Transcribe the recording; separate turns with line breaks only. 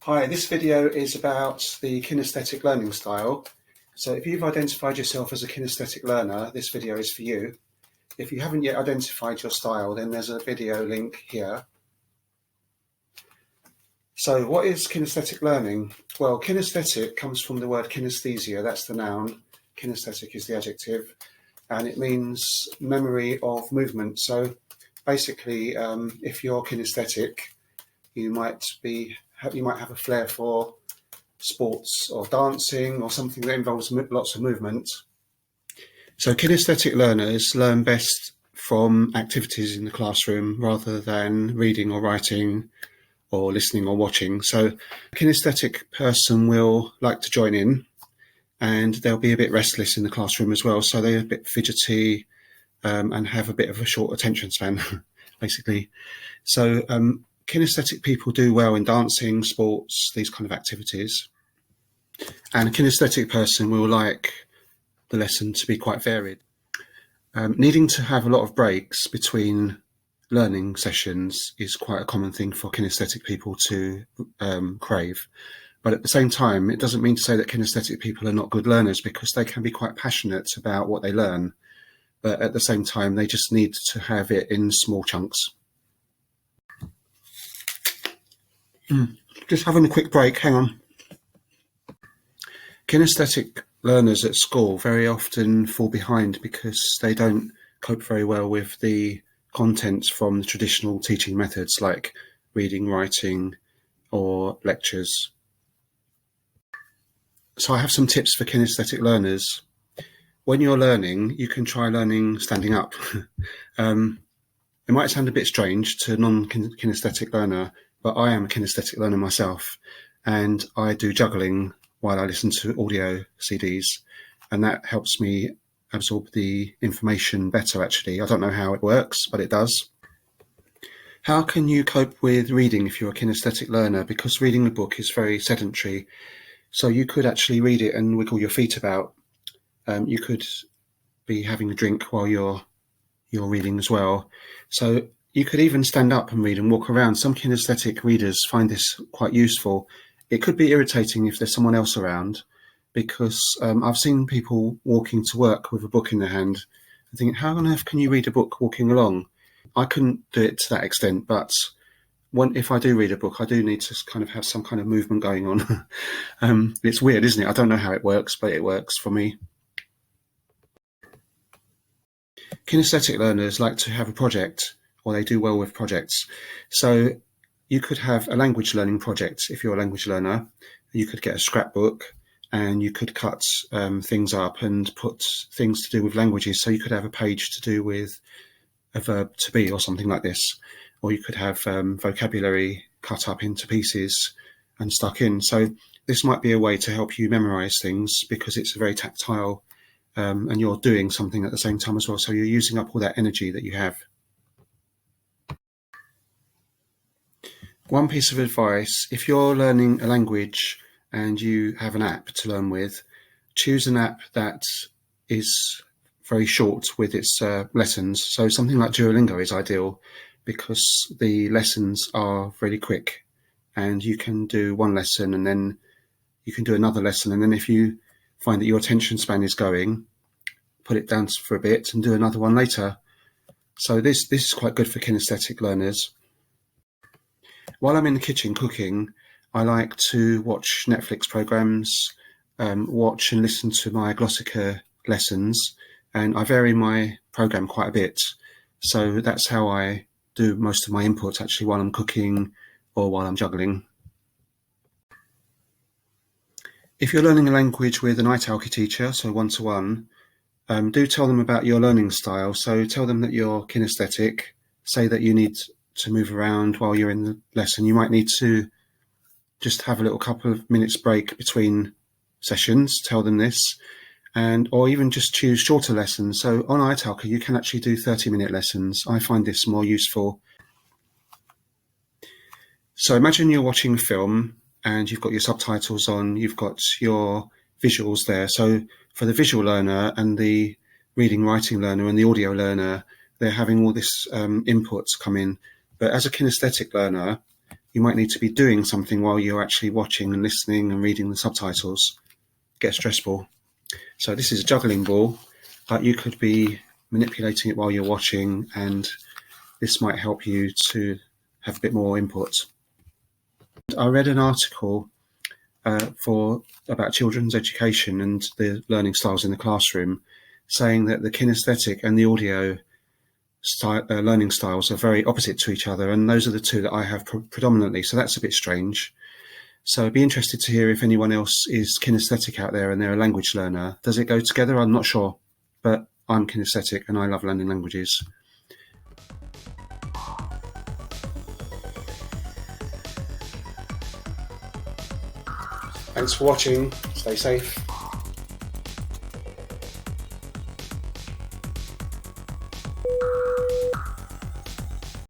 Hi, this video is about the kinesthetic learning style. So if you've identified yourself as a kinesthetic learner, this video is for you. If you haven't yet identified your style, then there's a video link here. So what is kinesthetic learning? Well, kinesthetic comes from the word kinesthesia, that's the noun, kinesthetic is the adjective, and it means memory of movement. So basically, if you're kinesthetic, you might have a flair for sports or dancing or something that involves lots of movement. So kinesthetic learners learn best from activities in the classroom rather than reading or writing or listening or watching. So a kinesthetic person will like to join in, and they'll be a bit restless in the classroom as well. So they're a bit fidgety and have a bit of a short attention span, basically. So kinesthetic people do well in dancing, sports, these kind of activities. And a kinesthetic person will like the lesson to be quite varied. Needing to have a lot of breaks between learning sessions is quite a common thing for kinesthetic people to crave. But at the same time, it doesn't mean to say that kinesthetic people are not good learners, because they can be quite passionate about what they learn. But at the same time, they just need to have it in small chunks. Just having a quick break, hang on. Kinesthetic learners at school very often fall behind because they don't cope very well with the contents from the traditional teaching methods like reading, writing, or lectures. So I have some tips for kinesthetic learners. When you're learning, you can try learning standing up. It might sound a bit strange to a non-kinesthetic learner, but I am a kinesthetic learner myself, and I do juggling while I listen to audio CDs, and that helps me absorb the information better, actually. I don't know how it works, but it does. How can you cope with reading if you're a kinesthetic learner? Because reading a book is very sedentary, so you could actually read it and wiggle your feet about. You could be having a drink while you're reading as well. So you could even stand up and read and walk around. Some kinesthetic readers find this quite useful. It could be irritating if there's someone else around, because I've seen people walking to work with a book in their hand and thinking, how on earth can you read a book walking along? I couldn't do it to that extent, but if I do read a book, I do need to kind of have some kind of movement going on. It's weird, isn't it? I don't know how it works, but it works for me. Kinesthetic learners like to have a project, or they do well with projects. So you could have a language learning project if you're a language learner. You could get a scrapbook and you could cut things up and put things to do with languages. So you could have a page to do with a verb to be or something like this. Or you could have vocabulary cut up into pieces and stuck in. So this might be a way to help you memorize things, because it's a very tactile and you're doing something at the same time as well. So you're using up all that energy that you have. One piece of advice: if you're learning a language and you have an app to learn with, choose an app that is very short with its lessons. So something like Duolingo is ideal, because the lessons are really quick, and you can do one lesson and then you can do another lesson, and then if you find that your attention span is going, put it down for a bit and do another one later. So this is quite good for kinesthetic learners. While I'm in the kitchen cooking, I like to watch Netflix programs, watch and listen to my Glossica lessons, and I vary my program quite a bit. So that's how I do most of my input, actually, while I'm cooking or while I'm juggling. If you're learning a language with an Italki teacher, so one-to-one, do tell them about your learning style. So tell them that you're kinesthetic, say that you need to move around while you're in the lesson. You might need to just have a little couple of minutes break between sessions, tell them this, or even just choose shorter lessons. So on Italki, you can actually do 30-minute lessons. I find this more useful. So imagine you're watching a film and you've got your subtitles on, you've got your visuals there. So for the visual learner and the reading, writing learner and the audio learner, they're having all this input come in. But as a kinesthetic learner, you might need to be doing something while you're actually watching and listening and reading the subtitles. Get stressful. So this is a juggling ball, but you could be manipulating it while you're watching, and this might help you to have a bit more input. I read an article about children's education and the learning styles in the classroom, saying that the kinesthetic and the audio learning styles are very opposite to each other, and those are the two that I have predominantly, so that's a bit strange. So I'd be interested to hear if anyone else is kinesthetic out there and they're a language learner. Does it go together? I'm not sure, but I'm kinesthetic and I love learning languages. Thanks for watching. Stay safe.